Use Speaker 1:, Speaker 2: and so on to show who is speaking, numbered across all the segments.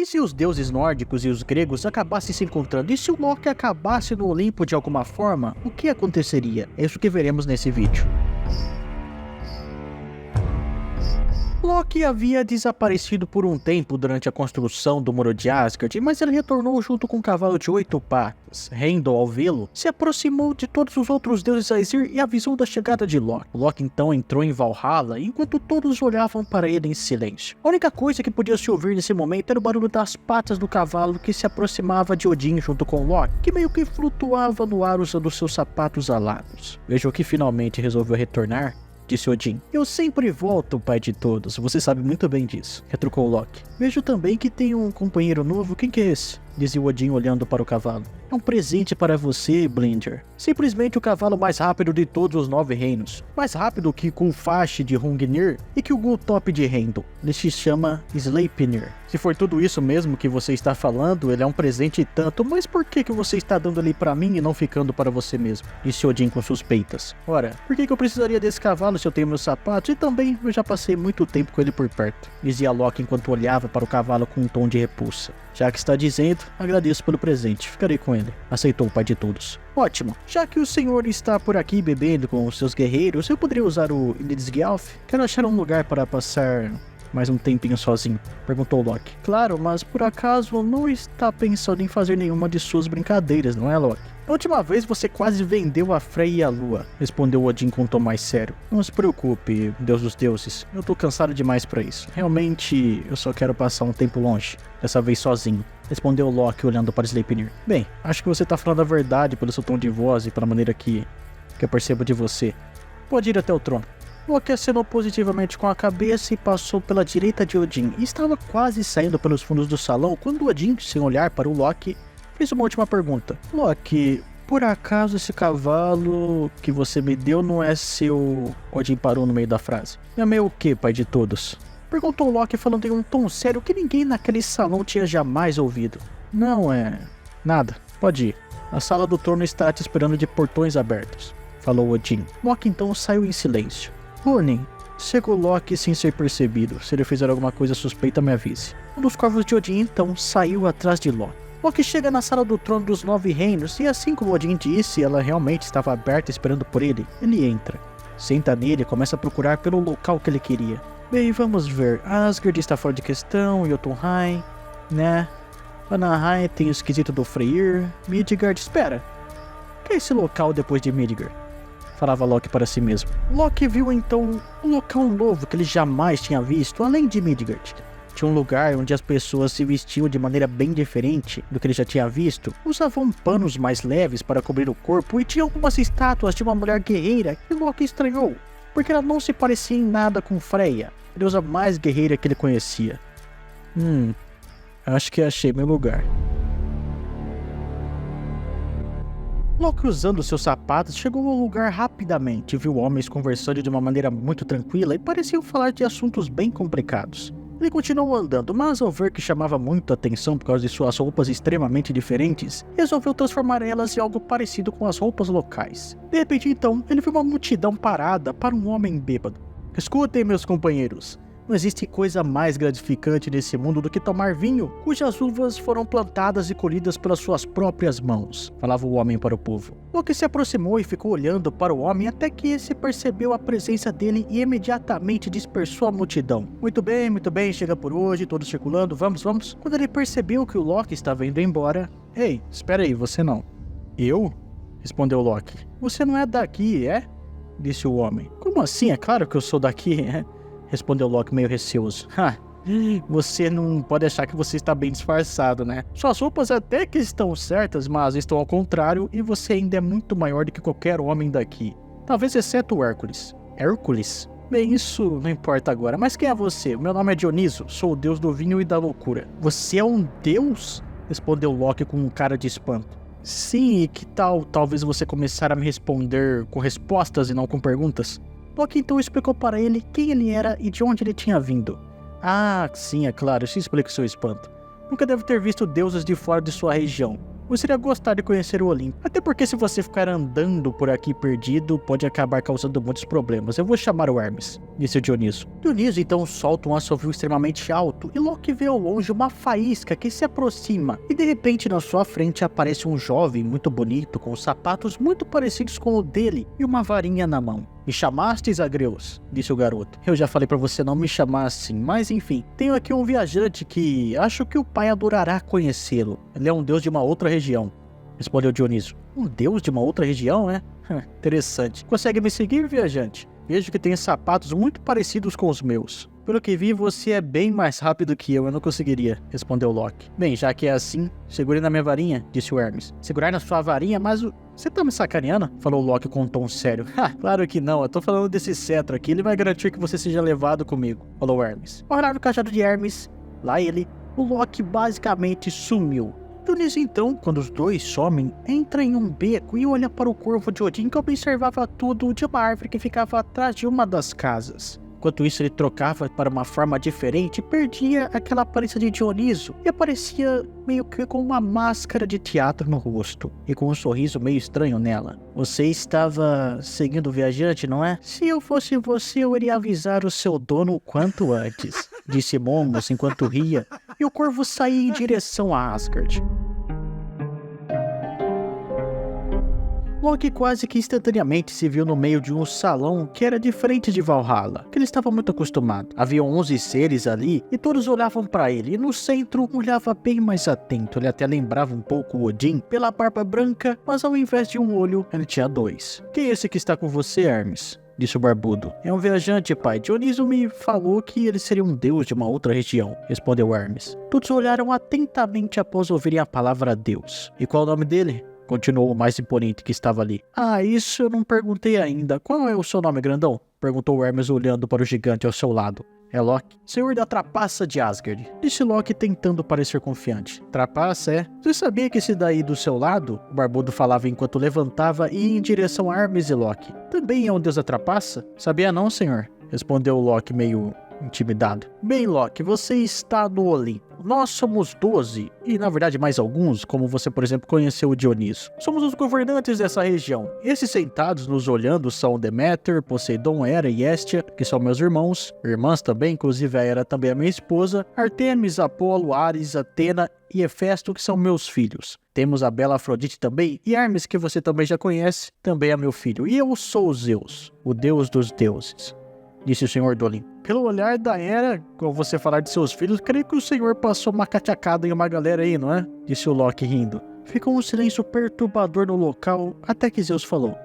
Speaker 1: E se os deuses nórdicos e os gregos acabassem se encontrando? E se o Loki acabasse no Olimpo de alguma forma? O que aconteceria? É isso que veremos nesse vídeo. Loki havia desaparecido por um tempo durante a construção do Muro de Asgard, mas ele retornou junto com um cavalo de 8 patas. Heimdall, ao vê-lo, se aproximou de todos os outros deuses Aesir e avisou da chegada de Loki. Loki então entrou em Valhalla, enquanto todos olhavam para ele em silêncio. A única coisa que podia se ouvir nesse momento era o barulho das patas do cavalo que se aproximava de Odin junto com Loki, que meio que flutuava no ar usando seus sapatos alados. Vejam que finalmente resolveu retornar, disse Odin. Eu sempre volto, pai de todos, você sabe muito bem disso, retrucou Loki. Vejo também que tem um companheiro novo, quem que é esse? Dizia Odin olhando para o cavalo. É um presente para você, Blinder. Simplesmente o cavalo mais rápido de todos os 9 reinos. Mais rápido que Kulfash de Hrungnir e que o Gulltopp de Heimdall. Ele se chama Sleipnir. Se for tudo isso mesmo que você está falando, ele é um presente e tanto, mas por que você está dando ele para mim e não ficando para você mesmo? Disse Odin com suspeitas. Ora, por que eu precisaria desse cavalo se eu tenho meus sapatos? E também eu já passei muito tempo com ele por perto. Dizia Loki enquanto olhava para o cavalo com um tom de repulsa. Já que está dizendo, agradeço pelo presente, ficarei com ele, aceitou o pai de todos. Ótimo, já que o senhor está por aqui bebendo com os seus guerreiros, eu poderia usar o Ilithsgialf? Quero achar um lugar para passar mais um tempinho sozinho, perguntou Loki. Claro, mas por acaso não está pensando em fazer nenhuma de suas brincadeiras, não é, Loki? A última vez você quase vendeu a Frey e a Lua, respondeu Odin com um tom mais sério. Não se preocupe, Deus dos deuses, eu tô cansado demais pra isso. Realmente, eu só quero passar um tempo longe, dessa vez sozinho, respondeu Loki olhando para Sleipnir. Bem, acho que você tá falando a verdade pelo seu tom de voz e pela maneira que eu percebo de você. Pode ir até o trono. Loki acenou positivamente com a cabeça e passou pela direita de Odin, e estava quase saindo pelos fundos do salão quando Odin, sem olhar para o Loki, fez uma última pergunta. Loki, por acaso esse cavalo que você me deu não é seu... Odin parou no meio da frase. É meu o quê, pai de todos? Perguntou Loki falando em um tom sério que ninguém naquele salão tinha jamais ouvido. Não é... nada. Pode ir. A sala do trono está te esperando de portões abertos, falou Odin. Loki então saiu em silêncio. Húrin, chegou Loki sem ser percebido. Se ele fizer alguma coisa suspeita, me avise. Um dos corvos de Odin então saiu atrás de Loki. Loki chega na sala do trono dos 9 reinos e assim como Odin disse, ela realmente estava aberta esperando por ele. Ele entra, senta nele e começa a procurar pelo local que ele queria. Bem, vamos ver. Asgard está fora de questão, Jotunheim, né? Vanaheim tem o esquisito do Freyr. Midgard, espera. Que é esse local depois de Midgard? Falava Loki para si mesmo. Loki viu então um local novo que ele jamais tinha visto, além de Midgard. Tinha um lugar onde as pessoas se vestiam de maneira bem diferente do que ele já tinha visto. Usavam panos mais leves para cobrir o corpo e tinha algumas estátuas de uma mulher guerreira que Loki estranhou, porque ela não se parecia em nada com Freya, a deusa mais guerreira que ele conhecia. Acho que achei meu lugar. Loki, usando seus sapatos, chegou ao lugar rapidamente, viu homens conversando de uma maneira muito tranquila e pareciam falar de assuntos bem complicados. Ele continuou andando, mas ao ver que chamava muito a atenção por causa de suas roupas extremamente diferentes, resolveu transformar elas em algo parecido com as roupas locais. De repente então, ele viu uma multidão parada para um homem bêbado. Escutem, meus companheiros. Não existe coisa mais gratificante nesse mundo do que tomar vinho, cujas uvas foram plantadas e colhidas pelas suas próprias mãos, falava o homem para o povo. Loki se aproximou e ficou olhando para o homem até que esse percebeu a presença dele e imediatamente dispersou a multidão. Muito bem, chega por hoje, todos circulando, vamos. Quando ele percebeu que o Loki estava indo embora... Ei, espera aí, você não. Eu? Respondeu Loki. Você não é daqui, é? Disse o homem. Como assim? É claro que eu sou daqui, é? Respondeu Loki meio receoso. Você não pode achar que você está bem disfarçado, né? Suas roupas até que estão certas, mas estão ao contrário e você ainda é muito maior do que qualquer homem daqui. Talvez exceto o Hércules. Hércules? Bem, isso não importa agora, mas quem é você? Meu nome é Dioniso, sou o deus do vinho e da loucura. Você é um deus? Respondeu Loki com um cara de espanto. Sim, e que tal talvez você começar a me responder com respostas e não com perguntas? Loki então explicou para ele quem ele era e de onde ele tinha vindo. Ah, sim, é claro, isso explica o seu espanto. Nunca deve ter visto deuses de fora de sua região. Você iria gostar de conhecer o Olimpo. Até porque se você ficar andando por aqui perdido, pode acabar causando muitos problemas. Eu vou chamar o Hermes, disse o Dioniso. Dioniso então solta um assovio extremamente alto e Loki vê ao longe uma faísca que se aproxima. E de repente na sua frente aparece um jovem muito bonito, com sapatos muito parecidos com o dele e uma varinha na mão. Me chamaste, Zagreus? Disse o garoto. Eu já falei pra você não me chamar assim, mas enfim. Tenho aqui um viajante que acho que o pai adorará conhecê-lo. Ele é um deus de uma outra região, respondeu Dioniso. Um deus de uma outra região, é? Interessante. Consegue me seguir, viajante? Vejo que tem sapatos muito parecidos com os meus. Pelo que vi, você é bem mais rápido que eu não conseguiria, respondeu Loki. Bem, já que é assim, segure na minha varinha, disse o Hermes. Segurar na sua varinha? Mas você tá me sacaneando? Falou Loki com um tom sério. Claro que não, eu tô falando desse cetro aqui, ele vai garantir que você seja levado comigo, falou Hermes. Ao olhar no cajado de Hermes, lá ele, o Loki basicamente sumiu. Dioniso então, quando os dois somem, entra em um beco e olha para o corvo de Odin que observava tudo de uma árvore que ficava atrás de uma das casas. Enquanto isso ele trocava para uma forma diferente e perdia aquela aparência de Dioniso e aparecia meio que com uma máscara de teatro no rosto e com um sorriso meio estranho nela. Você estava seguindo o viajante, não é? Se eu fosse você, eu iria avisar o seu dono o quanto antes, disse Momus enquanto ria, e o corvo saía em direção a Asgard. Loki quase que instantaneamente se viu no meio de um salão que era diferente de Valhalla, que ele estava muito acostumado. Havia 11 seres ali e todos olhavam para ele, e no centro olhava bem mais atento. Ele até lembrava um pouco Odin pela barba branca, mas ao invés de um olho, ele tinha dois. Quem é esse que está com você, Hermes? Disse o barbudo. É um viajante, pai. Dioniso me falou que ele seria um deus de uma outra região, respondeu Hermes. Todos olharam atentamente após ouvirem a palavra deus. E qual é o nome dele? Continuou o mais imponente que estava ali. Isso eu não perguntei ainda. Qual é o seu nome, grandão? Perguntou Hermes olhando para o gigante ao seu lado. É Loki, senhor da trapaça de Asgard, disse Loki tentando parecer confiante. Trapaça, é? Você sabia que esse daí do seu lado? O barbudo falava enquanto levantava e ia em direção a Hermes e Loki. Também é um deus da trapaça? Sabia não, senhor? Respondeu Loki meio intimidado. Bem, Loki, você está no Olimpo. Nós somos 12, e na verdade mais alguns, como você, por exemplo, conheceu o Dioniso. Somos os governantes dessa região. Esses sentados nos olhando são Deméter, Poseidon, Hera e Hestia, que são meus irmãos, irmãs também, inclusive a Hera também é minha esposa, Artemis, Apolo, Ares, Atena e Hefesto, que são meus filhos. Temos a bela Afrodite também, e Hermes, que você também já conhece, também é meu filho. E eu sou Zeus, o deus dos deuses, disse o senhor do Olimpo. Pelo olhar da Hera, ao você falar de seus filhos, creio que o senhor passou uma catiacada em uma galera aí, não é? Disse o Loki rindo. Ficou um silêncio perturbador no local, até que Zeus falou.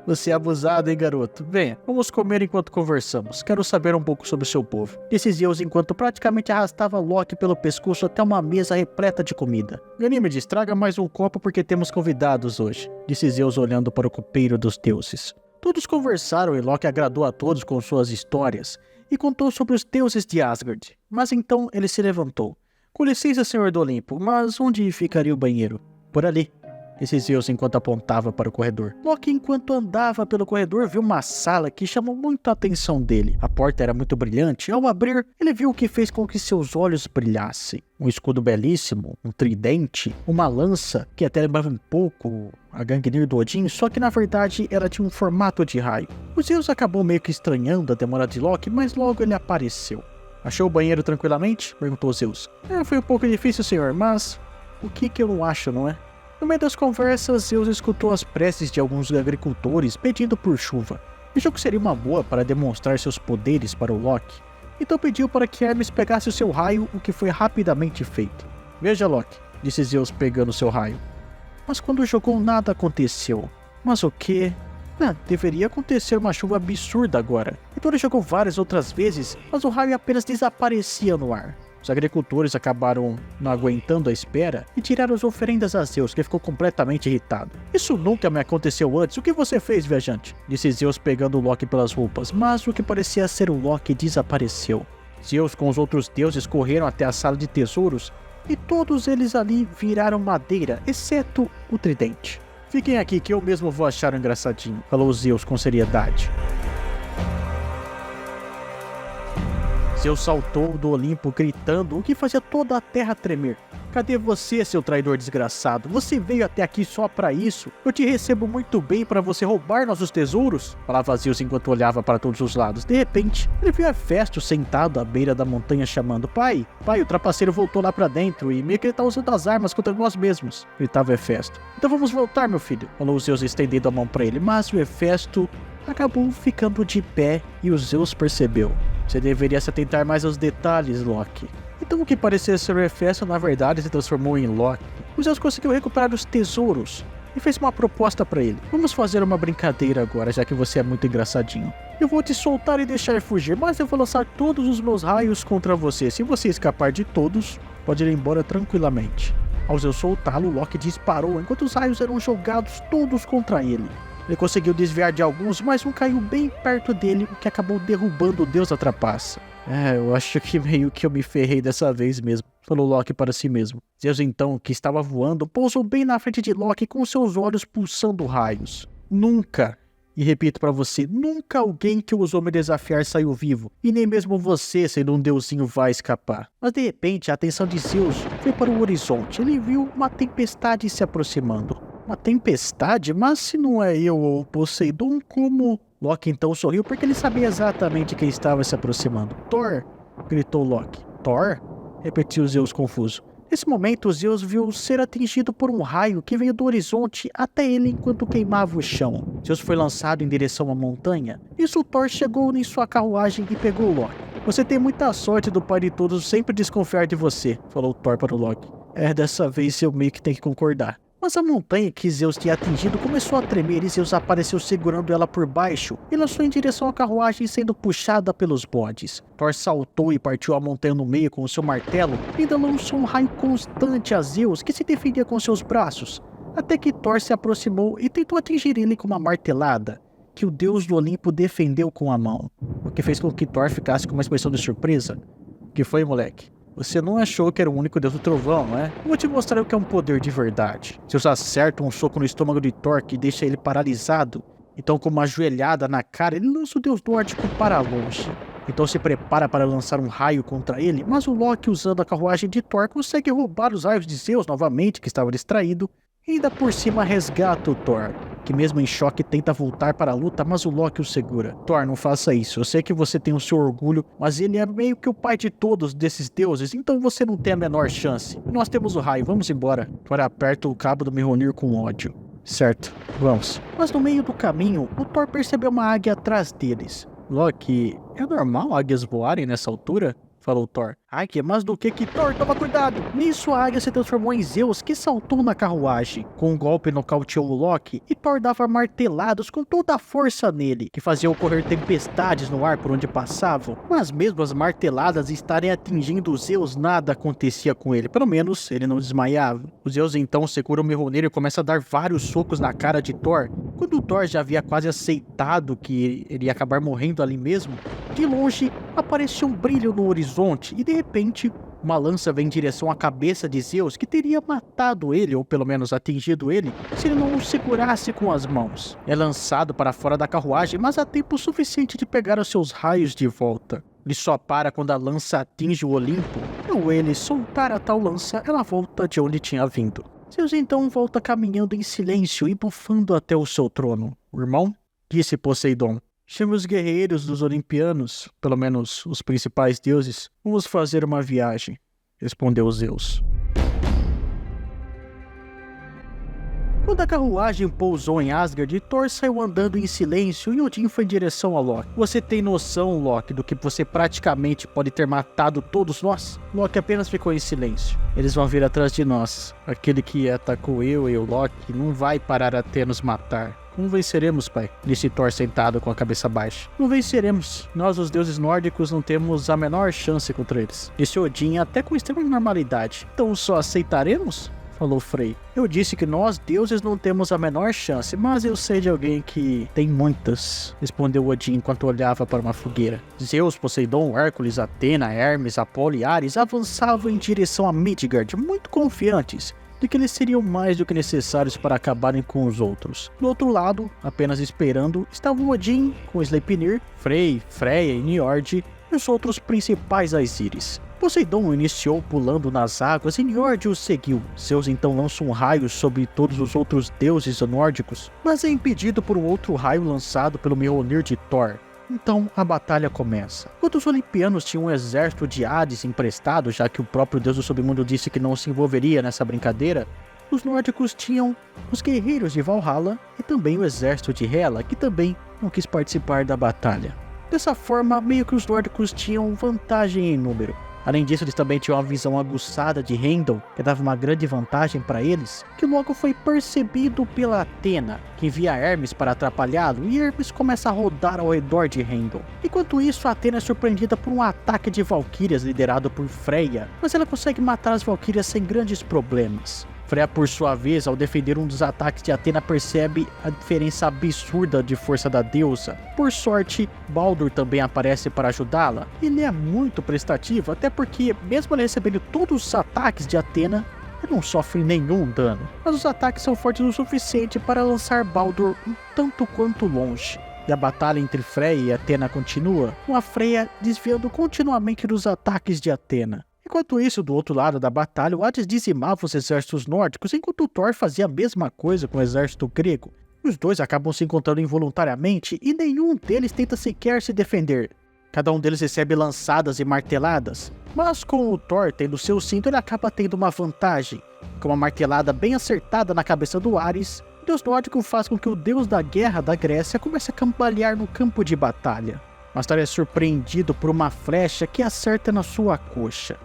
Speaker 1: Você é abusado, hein, garoto? Venha, vamos comer enquanto conversamos. Quero saber um pouco sobre o seu povo. Disse Zeus enquanto praticamente arrastava Loki pelo pescoço até uma mesa repleta de comida. Ganímedes, traga mais um copo porque temos convidados hoje, disse Zeus olhando para o copeiro dos deuses. Todos conversaram e Loki agradou a todos com suas histórias e contou sobre os deuses de Asgard. Mas então ele se levantou. Com licença, senhor do Olimpo, mas onde ficaria o banheiro? Por ali, disse Zeus enquanto apontava para o corredor. Loki, enquanto andava pelo corredor, viu uma sala que chamou muito a atenção dele. A porta era muito brilhante. Ao abrir, ele viu o que fez com que seus olhos brilhassem. Um escudo belíssimo, um tridente, uma lança, que até lembrava um pouco a Gungnir do Odin, só que na verdade ela tinha um formato de raio. O Zeus acabou meio que estranhando a demora de Loki, mas logo ele apareceu. Achou o banheiro tranquilamente? Perguntou Zeus. Foi um pouco difícil, senhor, mas o que eu não acho, não é? No meio das conversas, Zeus escutou as preces de alguns agricultores pedindo por chuva. Achou que seria uma boa para demonstrar seus poderes para o Loki. Então pediu para que Hermes pegasse o seu raio, o que foi rapidamente feito. Veja, Loki, disse Zeus pegando seu raio. Mas quando jogou nada aconteceu. Mas o quê? Deveria acontecer uma chuva absurda agora. Então ele jogou várias outras vezes, mas o raio apenas desaparecia no ar. Os agricultores acabaram não aguentando a espera e tiraram as oferendas a Zeus, que ficou completamente irritado. Isso nunca me aconteceu antes. O que você fez, viajante? Disse Zeus pegando o Loki pelas roupas, mas o que parecia ser o Loki desapareceu. Zeus com os outros deuses correram até a sala de tesouros e todos eles ali viraram madeira, exceto o tridente. Fiquem aqui que eu mesmo vou achar um engraçadinho, falou Zeus com seriedade. Zeus saltou do Olimpo gritando, o que fazia toda a terra tremer. Cadê você, seu traidor desgraçado? Você veio até aqui só pra isso? Eu te recebo muito bem pra você roubar nossos tesouros? Falava Zeus enquanto olhava para todos os lados. De repente, ele viu Hefesto sentado à beira da montanha chamando: Pai, o trapaceiro voltou lá pra dentro e meio que ele tá usando as armas contra nós mesmos. Gritava Hefesto. Então vamos voltar, meu filho. Falou Zeus estendendo a mão pra ele, mas o Hefesto acabou ficando de pé e o Zeus percebeu. Você deveria se atentar mais aos detalhes, Loki. Então o que parecia ser o Hefesto na verdade se transformou em Loki. O Zeus conseguiu recuperar os tesouros e fez uma proposta pra ele. Vamos fazer uma brincadeira agora, já que você é muito engraçadinho. Eu vou te soltar e deixar fugir, mas eu vou lançar todos os meus raios contra você. Se você escapar de todos, pode ir embora tranquilamente. Ao Zeus soltá-lo, Loki disparou enquanto os raios eram jogados todos contra ele. Ele conseguiu desviar de alguns, mas um caiu bem perto dele, o que acabou derrubando o deus da trapaça. Eu acho que meio que eu me ferrei dessa vez mesmo, falou Loki para si mesmo. Zeus então, que estava voando, pousou bem na frente de Loki com seus olhos pulsando raios. Nunca, e repito para você, nunca alguém que ousou me desafiar saiu vivo, e nem mesmo você, sendo um deusinho, vai escapar. Mas de repente, a atenção de Zeus foi para o horizonte. Ele viu uma tempestade se aproximando. Uma tempestade? Mas se não é eu ou Poseidon, como... Loki então sorriu porque ele sabia exatamente quem estava se aproximando. Thor! Gritou Loki. Thor? Repetiu Zeus confuso. Nesse momento, Zeus viu ser atingido por um raio que veio do horizonte até ele enquanto queimava o chão. Zeus foi lançado em direção à montanha. Isso Thor chegou em sua carruagem e pegou Loki. Você tem muita sorte do pai de todos sempre desconfiar de você, falou Thor para o Loki. Dessa vez eu meio que tenho que concordar. Mas a montanha que Zeus tinha atingido começou a tremer e Zeus apareceu segurando ela por baixo e lançou em direção à carruagem sendo puxada pelos bodes. Thor saltou e partiu a montanha no meio com o seu martelo e ainda lançou um raio constante a Zeus, que se defendia com seus braços, até que Thor se aproximou e tentou atingir ele com uma martelada, que o deus do Olimpo defendeu com a mão, o que fez com que Thor ficasse com uma expressão de surpresa. O que foi, moleque? Você não achou que era o único deus do trovão, não é? Vou te mostrar o que é um poder de verdade. Zeus acerta um soco no estômago de Thor que deixa ele paralisado. Então, com uma joelhada na cara, ele lança o deus nórdico para longe. Então se prepara para lançar um raio contra ele, mas o Loki, usando a carruagem de Thor, consegue roubar os raios de Zeus novamente, que estava distraído, e ainda por cima resgata o Thor, que mesmo em choque tenta voltar para a luta, mas o Loki o segura. Thor, não faça isso, eu sei que você tem o seu orgulho, mas ele é meio que o pai de todos desses deuses, então você não tem a menor chance. Nós temos o raio, vamos embora. Thor aperta o cabo do Mjolnir com ódio. Certo, vamos. Mas no meio do caminho, o Thor percebeu uma águia atrás deles. Loki, é normal águias voarem nessa altura? Falou Thor. Águia, mas do que Thor? Toma cuidado! Nisso a águia se transformou em Zeus, que saltou na carruagem. Com um golpe nocauteou o Loki, e Thor dava martelados com toda a força nele, que fazia ocorrer tempestades no ar por onde passavam. Mas mesmo as marteladas estarem atingindo o Zeus, nada acontecia com ele. Pelo menos, ele não desmaiava. O Zeus então segura o Mjolnir e começa a dar vários socos na cara de Thor. Quando Thor já havia quase aceitado que ele ia acabar morrendo ali mesmo, de longe apareceu um brilho no horizonte e de repente uma lança vem em direção à cabeça de Zeus, que teria matado ele, ou pelo menos atingido ele, se ele não o segurasse com as mãos. É lançado para fora da carruagem, mas há tempo suficiente de pegar os seus raios de volta. Ele só para quando a lança atinge o Olimpo. Ao ele soltar a tal lança, ela volta de onde tinha vindo. Zeus então volta caminhando em silêncio e bufando até o seu trono. O irmão? Disse Poseidon. Chame os guerreiros dos Olimpianos, pelo menos os principais deuses. Vamos fazer uma viagem, respondeu Zeus. Quando a carruagem pousou em Asgard, Thor saiu andando em silêncio e Odin foi em direção a Loki. Você tem noção, Loki, do que você praticamente pode ter matado todos nós? Loki apenas ficou em silêncio. Eles vão vir atrás de nós. Aquele que atacou eu e o Loki não vai parar até nos matar. Como venceremos, pai? Disse Thor sentado com a cabeça baixa. Não venceremos. Nós, os deuses nórdicos, não temos a menor chance contra eles. Disse Odin até com extrema normalidade. Então só aceitaremos? Falou Frey. Eu disse que nós, deuses, não temos a menor chance, mas eu sei de alguém que tem muitas, respondeu Odin enquanto olhava para uma fogueira. Zeus, Poseidon, Hércules, Atena, Hermes, Apolo e Ares avançavam em direção a Midgard, muito confiantes de que eles seriam mais do que necessários para acabarem com os outros. Do outro lado, apenas esperando, estavam Odin com Sleipnir, Frey, Freya e Njord, e e os outros principais Aesiris. Poseidon iniciou pulando nas águas e Njord o seguiu. Zeus então lança um raio sobre todos os outros deuses nórdicos, mas é impedido por um outro raio lançado pelo Mjolnir de Thor. Então a batalha começa. Enquanto os olimpianos tinham um exército de Hades emprestado, já que o próprio deus do submundo disse que não se envolveria nessa brincadeira, os nórdicos tinham os guerreiros de Valhalla e também o exército de Hela, que também não quis participar da batalha. Dessa forma, meio que os nórdicos tinham vantagem em número. Além disso, eles também tinham uma visão aguçada de Heimdall, que dava uma grande vantagem para eles, que logo foi percebido pela Athena, que envia Hermes para atrapalhá-lo, e Hermes começa a rodar ao redor de Heimdall. Enquanto isso, a Athena é surpreendida por um ataque de valquírias liderado por Freya, mas ela consegue matar as valquírias sem grandes problemas. Freya, por sua vez, ao defender um dos ataques de Athena, percebe a diferença absurda de força da deusa. Por sorte, Baldur também aparece para ajudá-la. Ele é muito prestativo, até porque, mesmo ele recebendo todos os ataques de Athena, ele não sofre nenhum dano. Mas os ataques são fortes o suficiente para lançar Baldur um tanto quanto longe. E a batalha entre Freya e Athena continua, com a Freya desviando continuamente dos ataques de Athena. Enquanto isso, do outro lado da batalha, o Hades dizimava os exércitos nórdicos, enquanto Thor fazia a mesma coisa com o exército grego. Os dois acabam se encontrando involuntariamente e nenhum deles tenta sequer se defender. Cada um deles recebe lançadas e marteladas, mas com o Thor tendo seu cinto, ele acaba tendo uma vantagem. Com uma martelada bem acertada na cabeça do Ares, o deus nórdico faz com que o deus da guerra da Grécia comece a cambalear no campo de batalha. Mas Thor é surpreendido por uma flecha que acerta na sua coxa.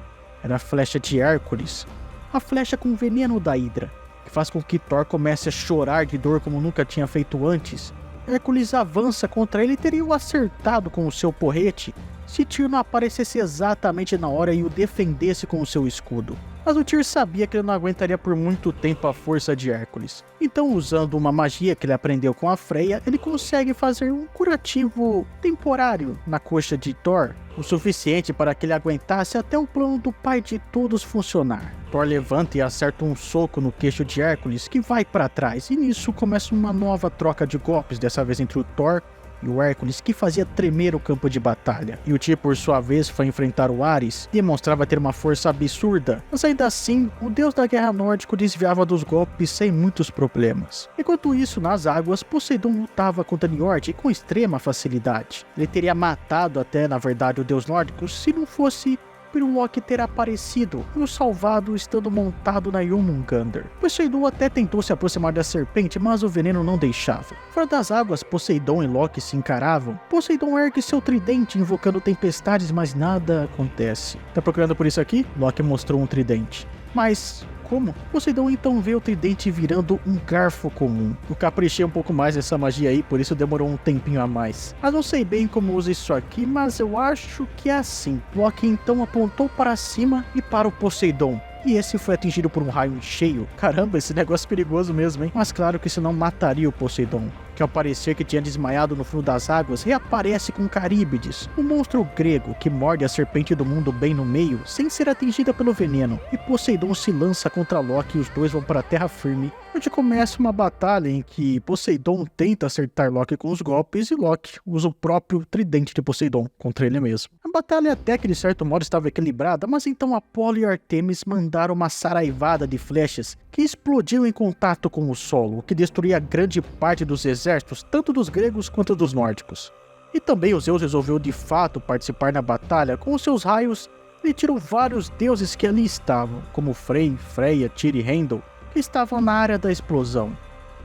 Speaker 1: Era a flecha de Hércules, a flecha com veneno da Hidra, que faz com que Thor comece a chorar de dor como nunca tinha feito antes. Hércules avança contra ele e teria o acertado com o seu porrete, se Tyr não aparecesse exatamente na hora e o defendesse com o seu escudo. Mas o Tyr sabia que ele não aguentaria por muito tempo a força de Hércules. Então, usando uma magia que ele aprendeu com a Freya, ele consegue fazer um curativo temporário na coxa de Thor, o suficiente para que ele aguentasse até o plano do pai de todos funcionar. Thor levanta e acerta um soco no queixo de Hércules, que vai para trás, e nisso começa uma nova troca de golpes, dessa vez entre o Thor e o Hércules, que fazia tremer o campo de batalha. E o Tyr, por sua vez, foi enfrentar o Ares, e demonstrava ter uma força absurda, mas ainda assim, o deus da guerra nórdico desviava dos golpes sem muitos problemas. Enquanto isso, nas águas, Poseidon lutava contra Njord com extrema facilidade. Ele teria matado até, na verdade, o deus nórdico, se não fosse por Loki ter aparecido e o salvado estando montado na Jormungandr. Poseidon até tentou se aproximar da serpente, mas o veneno não deixava. Fora das águas, Poseidon e Loki se encaravam. Poseidon ergue seu tridente invocando tempestades, mas nada acontece. Tá procurando por isso aqui? Loki mostrou um tridente. Mas como? Poseidon então vê o tridente virando um garfo comum. Eu caprichei um pouco mais nessa magia aí, por isso demorou um tempinho a mais. Mas não sei bem como usa isso aqui, mas eu acho que é assim. Loki então apontou para cima e para o Poseidon. E esse foi atingido por um raio em cheio. Caramba, esse negócio é perigoso mesmo, hein? Mas claro que isso não mataria o Poseidon, que ao parecer que tinha desmaiado no fundo das águas, reaparece com Caríbides, um monstro grego que morde a serpente do mundo bem no meio, sem ser atingida pelo veneno. E Poseidon se lança contra Loki e os dois vão para a terra firme, onde começa uma batalha em que Poseidon tenta acertar Loki com os golpes e Loki usa o próprio tridente de Poseidon contra ele mesmo. A batalha até que de certo modo estava equilibrada, mas então Apolo e Artemis mandaram uma saraivada de flechas que explodiu em contato com o solo, o que destruía grande parte dos exércitos, tanto dos gregos quanto dos nórdicos. E também o Zeus resolveu de fato participar na batalha. Com os seus raios, ele tirou vários deuses que ali estavam, como Frey, Freya, Tyr e Heimdall, que estavam na área da explosão.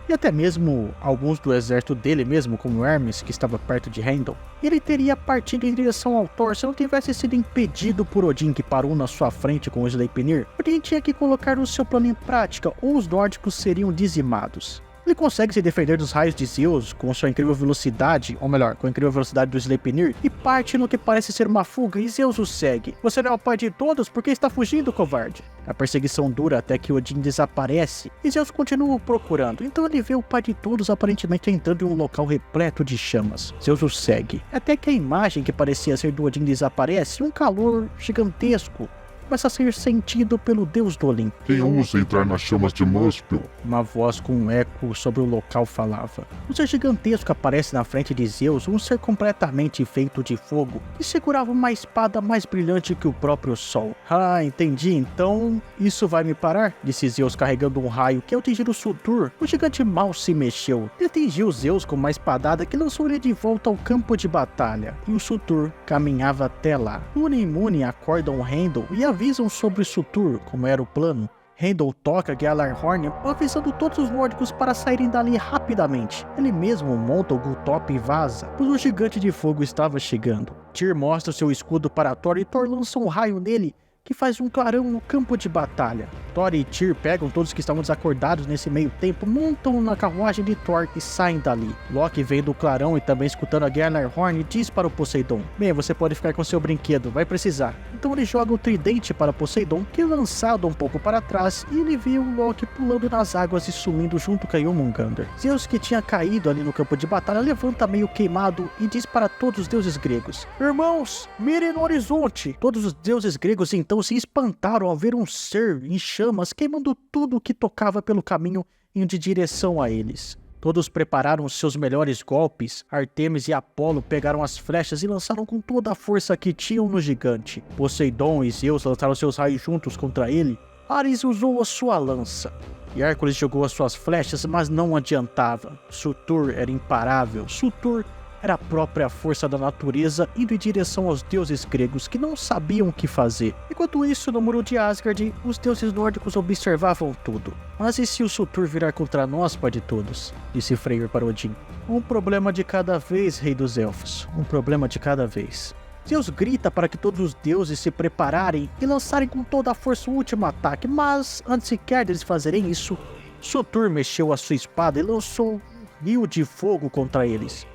Speaker 1: E até mesmo alguns do exército dele mesmo, como Hermes, que estava perto de Heimdall. Ele teria partido em direção ao Thor se não tivesse sido impedido por Odin, que parou na sua frente com o Sleipnir. Odin tinha que colocar o seu plano em prática, ou os nórdicos seriam dizimados. Ele consegue se defender dos raios de Zeus com sua incrível velocidade, ou melhor, com a incrível velocidade do Sleipnir, e parte no que parece ser uma fuga, e Zeus o segue. Você não é o pai de todos, por que está fugindo, covarde? A perseguição dura até que Odin desaparece, e Zeus continua o procurando, então ele vê o pai de todos aparentemente entrando em um local repleto de chamas. Zeus o segue, até que a imagem que parecia ser do Odin desaparece, e um calor gigantesco começa a ser sentido pelo deus do Olimpo.
Speaker 2: Quem ousa entrar nas chamas de Muspel?
Speaker 1: Uma voz com um eco sobre o local falava. Um ser gigantesco aparece na frente de Zeus, um ser completamente feito de fogo, que segurava uma espada mais brilhante que o próprio sol. Ah, entendi, então isso vai me parar? Disse Zeus carregando um raio que ao atingir o Surtur, o gigante mal se mexeu. Ele atingiu Zeus com uma espadada que lançou ele de volta ao campo de batalha, e o Surtur caminhava até lá. Mune e Mune acordam Heimdall e avisam sobre o Surtur, como era o plano. Heimdall toca Gjallarhorn, avisando todos os nórdicos para saírem dali rapidamente. Ele mesmo monta o Gulltopp e vaza, pois o gigante de fogo estava chegando. Tyr mostra seu escudo para Thor e Thor lança um raio nele, que faz um clarão no campo de batalha. Thor e Tyr pegam todos que estavam desacordados nesse meio tempo, montam na carruagem de Thor e saem dali. Loki vem do clarão e também escutando a Gjallarhorn diz para o Poseidon: bem, você pode ficar com seu brinquedo, vai precisar. Então ele joga o tridente para Poseidon, que é lançado um pouco para trás, e ele vê o Loki pulando nas águas e sumindo junto com Jormungandr. Zeus, que tinha caído ali no campo de batalha, levanta meio queimado e diz para todos os deuses gregos: irmãos, mirem no horizonte! Todos os deuses gregos então se espantaram ao ver um ser em chamas queimando tudo o que tocava pelo caminho indo de direção a eles. Todos prepararam seus melhores golpes. Artemis e Apolo pegaram as flechas e lançaram com toda a força que tinham no gigante. Poseidon e Zeus lançaram seus raios juntos contra ele. Ares usou a sua lança. E Hércules jogou as suas flechas, mas não adiantava. Surtur era imparável. Surtur era a própria força da natureza indo em direção aos deuses gregos que não sabiam o que fazer. Enquanto isso, no muro de Asgard, os deuses nórdicos observavam tudo. Mas e se o Surtur virar contra nós, pai de todos? Disse Freyr para Odin. Um problema de cada vez, rei dos elfos. Um problema de cada vez. Zeus grita para que todos os deuses se prepararem e lançarem com toda a força o último ataque, mas antes sequer deles fazerem isso, Surtur mexeu a sua espada e lançou um rio de fogo contra eles.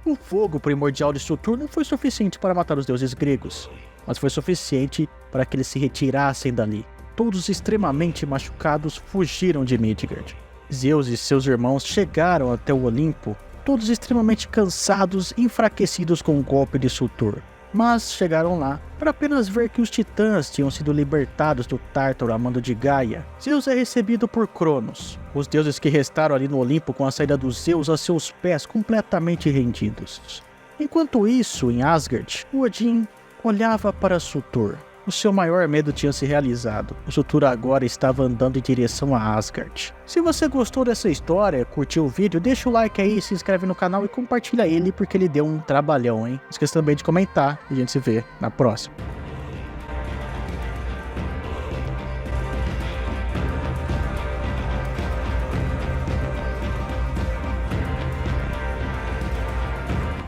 Speaker 1: O fogo primordial de Surtur não foi suficiente para matar os deuses gregos, mas foi suficiente para que eles se retirassem dali. Todos extremamente machucados fugiram de Midgard. Zeus e seus irmãos chegaram até o Olimpo, todos extremamente cansados e enfraquecidos com o golpe de Surtur. Mas chegaram lá para apenas ver que os titãs tinham sido libertados do Tártaro a mando de Gaia. Zeus é recebido por Cronos, os deuses que restaram ali no Olimpo com a saída dos Zeus a seus pés completamente rendidos. Enquanto isso, em Asgard, Odin olhava para Surtur. O seu maior medo tinha se realizado. O Surtur agora estava andando em direção a Asgard. Se você gostou dessa história, curtiu o vídeo, deixa o like aí, se inscreve no canal e compartilha ele porque ele deu um trabalhão, hein? Não esqueça também de comentar e a gente se vê na próxima.